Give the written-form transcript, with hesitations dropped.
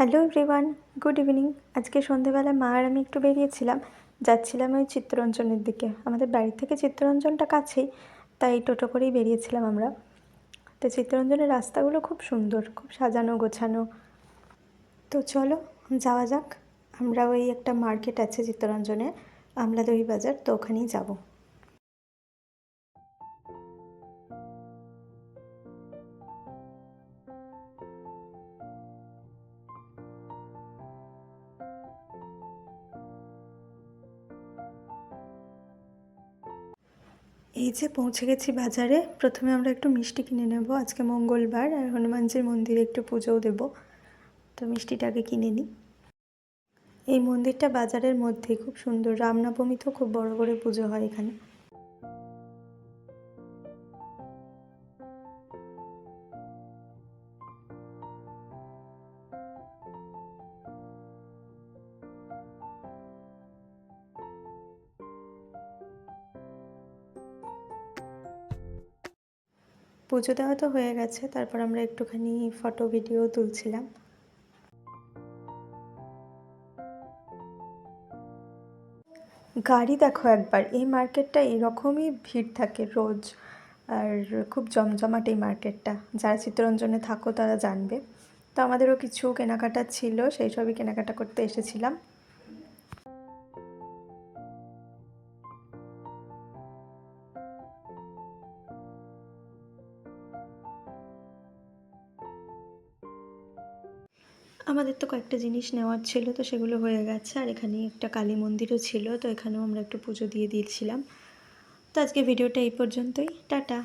Hello everyone, good evening. আজকে সন্ধেবেলা মা আর আমি একটু বেরিয়েছিলাম, যাচ্ছিলাম ওই চিত্তরঞ্জনের দিকে। আমাদের বাড়ি থেকে চিত্তরঞ্জনটা কাছেই, তাই টোটো করেই বেরিয়েছিলাম আমরা। তো চিত্তরঞ্জনের রাস্তাগুলো খুব সুন্দর, খুব সাজানো গোছানো। তো চলো যাওয়া যাক। আমরা ওই একটা মার্কেট আছে চিত্তরঞ্জনে, আমলাদহি বাজার, তো ওখানেই যাবো। এই যে পৌঁছে গেছি বাজারে। প্রথমে আমরা একটু মিষ্টি কিনে নেব, আজকে মঙ্গলবার আর হনুমানজির মন্দিরে একটু পুজোও দেবো, তো মিষ্টিটাকে কিনে নিই। এই মন্দিরটা বাজারের মধ্যেই, খুব সুন্দর। রামনবমীতেও খুব বড় করে পুজো হয় এখানে। পুজো দেওয়া তো হয়ে গেছে, তারপর আমরা একটুখানি ফটো ভিডিও তুলছিলাম। গাড়ি দেখো একবার, এই মার্কেটটা এরকমই ভিড় থাকে রোজ, আর খুব জমজমাট এই মার্কেটটা। যারা চিত্তরঞ্জনে থাকো তারা জানবে। তো আমাদেরও কিছু কেনাকাটা ছিল, সেই সবই কেনাকাটা করতে এসেছিলাম। আমাদের তো কয়েকটা জিনিস নেওয়ার ছিল, তো সেগুলো হয়ে গেছে। আর এখানে একটা কালী মন্দিরও ছিল, তো এখানেও আমরা একটু পুজো দিয়ে দিয়েছিলাম। তো আজকে ভিডিওটা এই পর্যন্তই। টাটা।